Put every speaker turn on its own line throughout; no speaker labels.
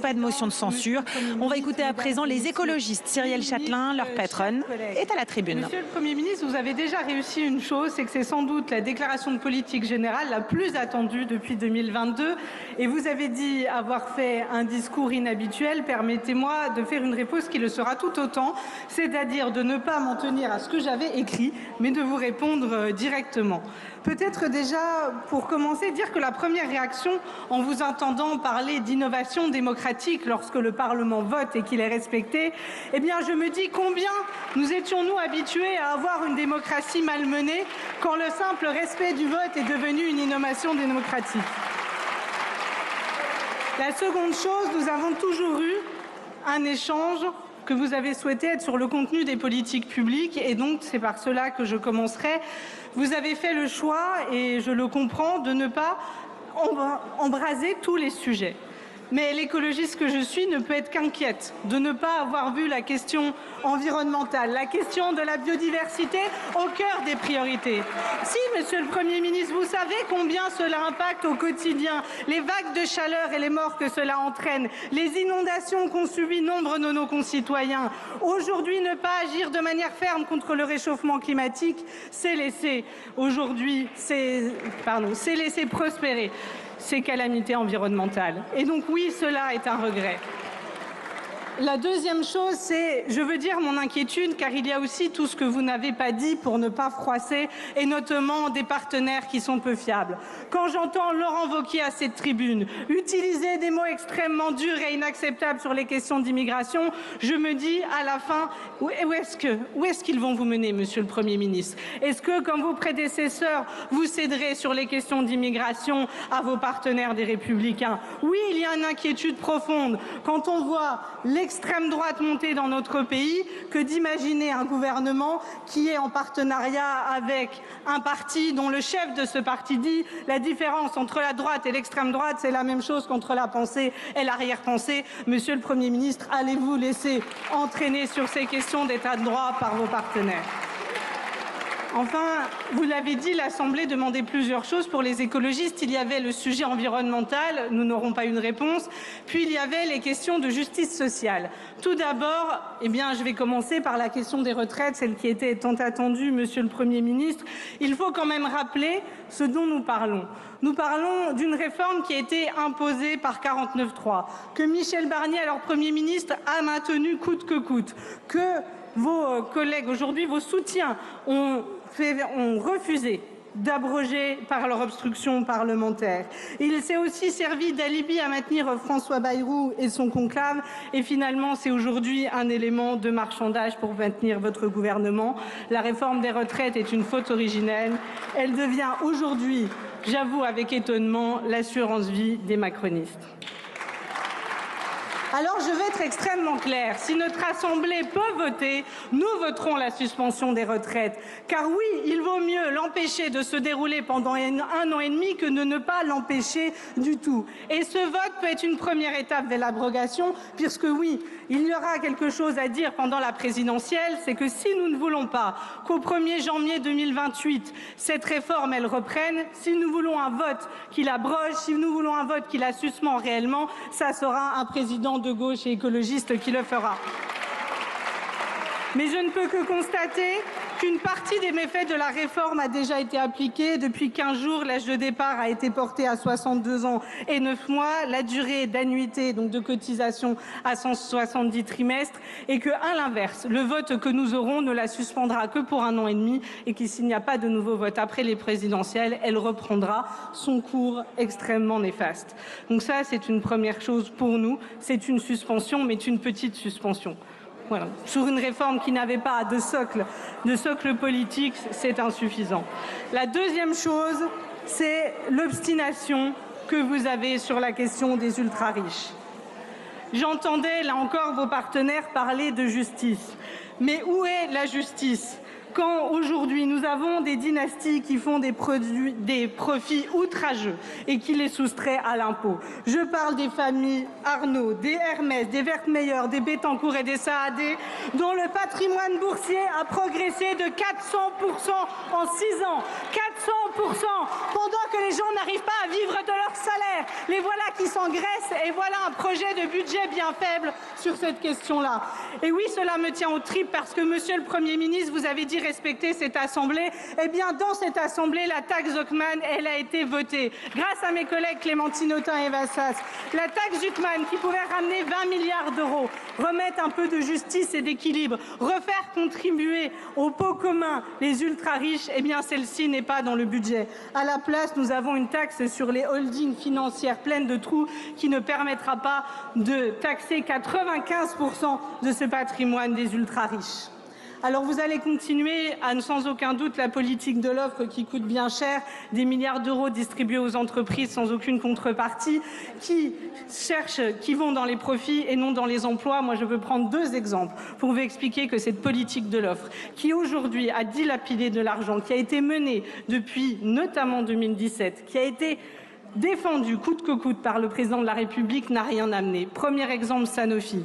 pas de motion de censure. On va écouter à présent les écologistes. Cyrielle Châtelain, leur patronne, est à la tribune.
Monsieur le Premier ministre, vous avez déjà réussi une chose, c'est que c'est sans doute la déclaration de politique générale la plus attendue depuis 2022. Et vous avez dit avoir fait un discours inhabituel. Permettez-moi de faire une réponse qui le sera tout autant, c'est-à-dire de ne pas m'en tenir à ce que j'avais écrit, mais de vous répondre directement. Peut-être déjà, pour commencer, dire que la première réaction, en vous entendant parler d'innovation démocratique lorsque le Parlement vote et qu'il est respecté, eh bien, je me dis combien nous étions-nous habitués à avoir une démocratie malmenée quand le simple respect du vote est devenu une innovation démocratique. La seconde chose, nous avons toujours eu un échange que vous avez souhaité être sur le contenu des politiques publiques et donc c'est par cela que je commencerai. Vous avez fait le choix, et je le comprends, de ne pas embraser tous les sujets. Mais l'écologiste que je suis ne peut être qu'inquiète de ne pas avoir vu la question environnementale, la question de la biodiversité au cœur des priorités. Si, Monsieur le Premier ministre, vous savez combien cela impacte au quotidien, les vagues de chaleur et les morts que cela entraîne, les inondations qu'ont subies nombre de nos concitoyens. Aujourd'hui, ne pas agir de manière ferme contre le réchauffement climatique, c'est laisser laisser prospérer ces calamités environnementales. Et donc oui, cela est un regret. La deuxième chose, c'est, je veux dire mon inquiétude, car il y a aussi tout ce que vous n'avez pas dit pour ne pas froisser, et notamment des partenaires qui sont peu fiables. Quand j'entends Laurent Wauquiez à cette tribune utiliser des mots extrêmement durs et inacceptables sur les questions d'immigration, je me dis à la fin, où est-ce qu'ils vont vous mener, Monsieur le Premier ministre? Est-ce que, comme vos prédécesseurs, vous céderez sur les questions d'immigration à vos partenaires des Républicains? Oui, il y a une inquiétude profonde quand on voit l'extrême droite monter dans notre pays, que d'imaginer un gouvernement qui est en partenariat avec un parti dont le chef de ce parti dit la différence entre la droite et l'extrême droite, c'est la même chose qu'entre la pensée et l'arrière-pensée. Monsieur le Premier ministre, allez-vous laisser entraîner sur ces questions d'état de droit par vos partenaires? Enfin, vous l'avez dit, l'Assemblée demandait plusieurs choses. Pour les écologistes, il y avait le sujet environnemental, nous n'aurons pas une réponse. Puis il y avait les questions de justice sociale. Tout d'abord, je vais commencer par la question des retraites, celle qui était tant attendue, Monsieur le Premier ministre. Il faut quand même rappeler ce dont nous parlons. Nous parlons d'une réforme qui a été imposée par 49.3, que Michel Barnier, alors Premier ministre, a maintenu coûte que coûte, que vos collègues aujourd'hui, vos soutiens, ont refusé d'abroger par leur obstruction parlementaire. Il s'est aussi servi d'alibi à maintenir François Bayrou et son conclave, et finalement c'est aujourd'hui un élément de marchandage pour maintenir votre gouvernement. La réforme des retraites est une faute originelle. Elle devient aujourd'hui, j'avoue avec étonnement, l'assurance vie des macronistes. Alors je vais être extrêmement claire, si notre Assemblée peut voter, nous voterons la suspension des retraites. Car oui, il vaut mieux l'empêcher de se dérouler pendant 1 an et demi que de ne pas l'empêcher du tout. Et ce vote peut être une première étape vers l'abrogation, puisque oui, il y aura quelque chose à dire pendant la présidentielle, c'est que si nous ne voulons pas qu'au 1er janvier 2028, cette réforme elle reprenne, si nous voulons un vote qui l'abroge, si nous voulons un vote qui la suspend réellement, ça sera un président de gauche et écologiste qui le fera. Mais je ne peux que constater qu'une partie des méfaits de la réforme a déjà été appliquée. Depuis 15 jours, l'âge de départ a été porté à 62 ans et 9 mois, la durée d'annuité, donc de cotisation, à 170 trimestres, et que, à l'inverse, le vote que nous aurons ne la suspendra que pour 1 an et demi, et que s'il n'y a pas de nouveau vote après les présidentielles, elle reprendra son cours extrêmement néfaste. Donc ça, c'est une première chose pour nous. C'est une suspension, mais une petite suspension. Voilà. Sur une réforme qui n'avait pas de socle politique, c'est insuffisant. La deuxième chose, c'est l'obstination que vous avez sur la question des ultra-riches. J'entendais, là encore, vos partenaires parler de justice. Mais où est la justice Quand aujourd'hui nous avons des dynasties qui font des profits outrageux et qui les soustraient à l'impôt. Je parle des familles Arnaud, des Hermès, des Wertmeyer, des Bettencourt et des Saadé, dont le patrimoine boursier a progressé de 400% en 6 ans. 400%, pendant que les gens n'arrivent pas à vivre de leur salaire. Les voilà qui s'engraissent et voilà un projet de budget bien faible sur cette question-là. Et oui, cela me tient aux tripes parce que, monsieur le Premier ministre, vous avez dit respecter cette Assemblée. Eh bien, dans cette Assemblée, la taxe Zuckman, elle a été votée. Grâce à mes collègues Clémentine Autain et Eva Sas. La taxe Zuckman qui pouvait ramener 20 milliards d'euros, remettre un peu de justice et d'équilibre, refaire contribuer au pot commun les ultra-riches, eh bien, celle-ci n'est pas dans le budget. À la place, nous avons une taxe sur les holdings financières pleines de trous qui ne permettra pas de taxer 95% de ce patrimoine des ultra-riches. Alors vous allez continuer à, sans aucun doute, la politique de l'offre qui coûte bien cher, des milliards d'euros distribués aux entreprises sans aucune contrepartie, qui vont dans les profits et non dans les emplois. Moi, je veux prendre 2 exemples pour vous expliquer que cette politique de l'offre, qui aujourd'hui a dilapidé de l'argent, qui a été menée depuis notamment 2017, qui a été défendue coûte que coûte par le président de la République, n'a rien amené. Premier exemple, Sanofi.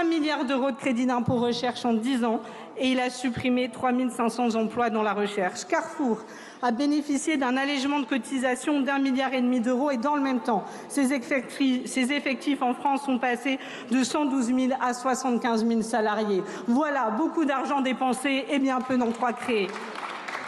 1 milliard d'euros de crédit d'impôt recherche en 10 ans et il a supprimé 3 500 emplois dans la recherche. Carrefour a bénéficié d'un allègement de cotisation d'1,5 milliard d'euros et dans le même temps, ses effectifs en France sont passés de 112 000 à 75 000 salariés. Voilà, beaucoup d'argent dépensé et bien peu d'emplois créés.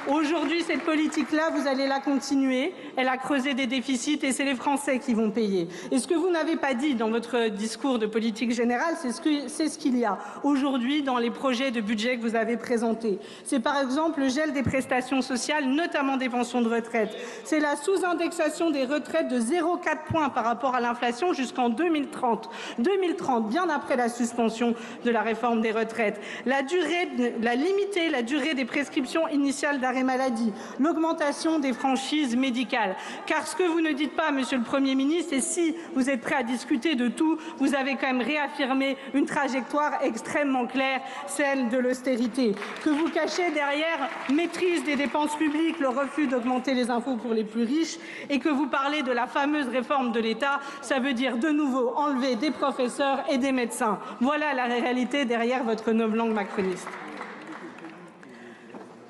Aujourd'hui, cette politique-là, vous allez la continuer. Elle a creusé des déficits et c'est les Français qui vont payer. Et ce que vous n'avez pas dit dans votre discours de politique générale, c'est ce qu'il y a aujourd'hui dans les projets de budget que vous avez présentés. C'est par exemple le gel des prestations sociales, notamment des pensions de retraite. C'est la sous-indexation des retraites de 0,4 points par rapport à l'inflation jusqu'en 2030. 2030, bien après la suspension de la réforme des retraites. Limiter la durée des prescriptions initiales d'arrêt maladie, l'augmentation des franchises médicales. Car ce que vous ne dites pas, monsieur le Premier ministre, et si vous êtes prêt à discuter de tout, vous avez quand même réaffirmé une trajectoire extrêmement claire, celle de l'austérité. Que vous cachez derrière maîtrise des dépenses publiques, le refus d'augmenter les impôts pour les plus riches, et que vous parlez de la fameuse réforme de l'État, ça veut dire de nouveau enlever des professeurs et des médecins. Voilà la réalité derrière votre novlangue macroniste.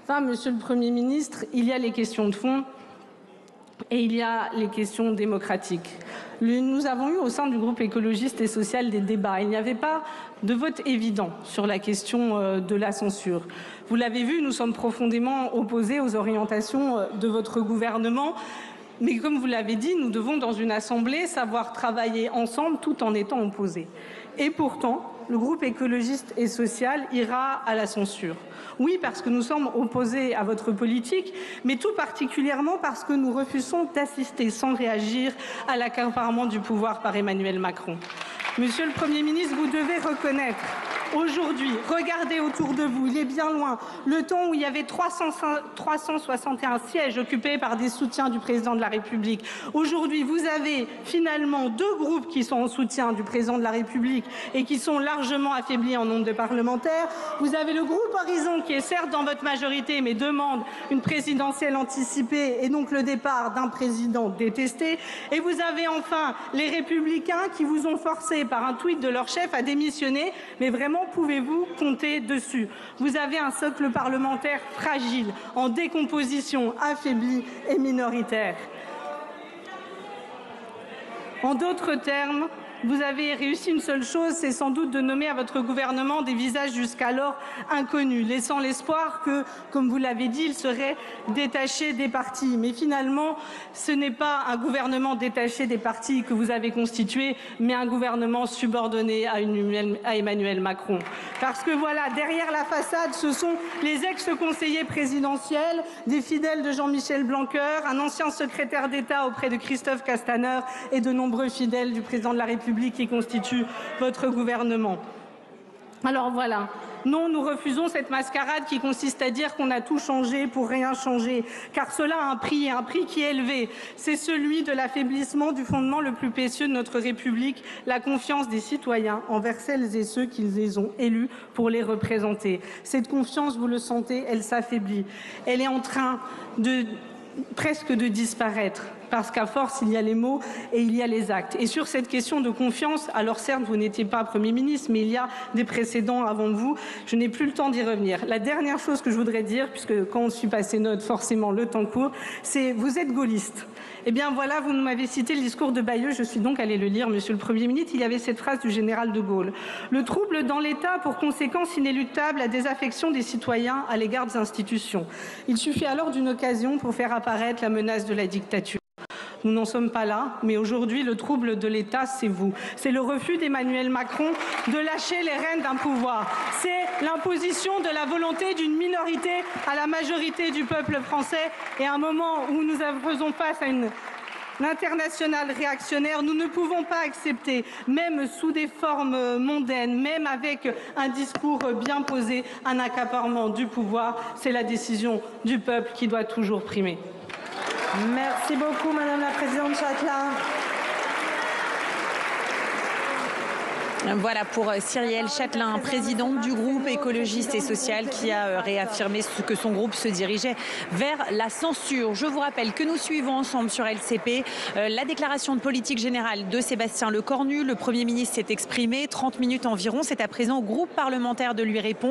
Enfin, monsieur le Premier ministre, il y a les questions de fond et il y a les questions démocratiques. Nous avons eu au sein du groupe écologiste et social des débats. Il n'y avait pas de vote évident sur la question de la censure. Vous l'avez vu, nous sommes profondément opposés aux orientations de votre gouvernement. Mais comme vous l'avez dit, nous devons dans une assemblée savoir travailler ensemble tout en étant opposés. Et pourtant, le groupe écologiste et social ira à la censure. Oui, parce que nous sommes opposés à votre politique, mais tout particulièrement parce que nous refusons d'assister sans réagir à l'accaparement du pouvoir par Emmanuel Macron. Monsieur le Premier ministre, vous devez reconnaître aujourd'hui, regardez autour de vous, il est bien loin, le temps où il y avait 361 sièges occupés par des soutiens du président de la République. Aujourd'hui, vous avez finalement 2 groupes qui sont en soutien du président de la République et qui sont largement affaiblis en nombre de parlementaires. Vous avez le groupe Horizon qui est certes dans votre majorité mais demande une présidentielle anticipée et donc le départ d'un président détesté. Et vous avez enfin les Républicains qui vous ont forcé par un tweet de leur chef à démissionner, mais vraiment pouvez-vous compter dessus? Vous avez un socle parlementaire fragile, en décomposition, affaibli et minoritaire. En d'autres termes, vous avez réussi une seule chose, c'est sans doute de nommer à votre gouvernement des visages jusqu'alors inconnus, laissant l'espoir que, comme vous l'avez dit, il serait détaché des partis. Mais finalement, ce n'est pas un gouvernement détaché des partis que vous avez constitué, mais un gouvernement subordonné à Emmanuel Macron. Parce que voilà, derrière la façade, ce sont les ex-conseillers présidentiels, des fidèles de Jean-Michel Blanquer, un ancien secrétaire d'État auprès de Christophe Castaner et de nombreux fidèles du président de la République qui constituent votre gouvernement. Alors voilà, Non, nous refusons cette mascarade qui consiste à dire qu'on a tout changé pour rien changer, car cela a un prix qui est élevé. C'est celui de l'affaiblissement du fondement le plus précieux de notre République, la confiance des citoyens envers celles et ceux qu'ils les ont élus pour les représenter. Cette confiance, vous le sentez, elle s'affaiblit. Elle est en train presque de disparaître, parce qu'à force, il y a les mots et il y a les actes. Et sur cette question de confiance, alors certes, vous n'étiez pas Premier ministre, mais il y a des précédents avant vous. Je n'ai plus le temps d'y revenir. La dernière chose que je voudrais dire, puisque quand on suit passé note, forcément le temps court, c'est vous êtes gaulliste. Eh bien voilà, vous m'avez cité le discours de Bayeux, je suis donc allée le lire, Monsieur le Premier ministre. Il y avait cette phrase du général de Gaulle. Le trouble dans l'État a pour conséquence inéluctable la désaffection des citoyens à l'égard des institutions. Il suffit alors d'une occasion pour faire apparaître la menace de la dictature. Nous n'en sommes pas là, mais aujourd'hui, le trouble de l'État, c'est vous. C'est le refus d'Emmanuel Macron de lâcher les rênes d'un pouvoir. C'est l'imposition de la volonté d'une minorité à la majorité du peuple français. Et à un moment où nous faisons face à une internationale réactionnaire, nous ne pouvons pas accepter, même sous des formes mondaines, même avec un discours bien posé, un accaparement du pouvoir. C'est la décision du peuple qui doit toujours primer.
Merci beaucoup, Madame la Présidente Châtelain.
Voilà pour Cyrielle Châtelain, présidente du groupe écologiste et social, qui a réaffirmé que son groupe se dirigeait vers la censure. Je vous rappelle que nous suivons ensemble sur LCP la déclaration de politique générale de Sébastien Lecornu. Le Premier ministre s'est exprimé 30 minutes environ. C'est à présent au groupe parlementaire de lui répondre.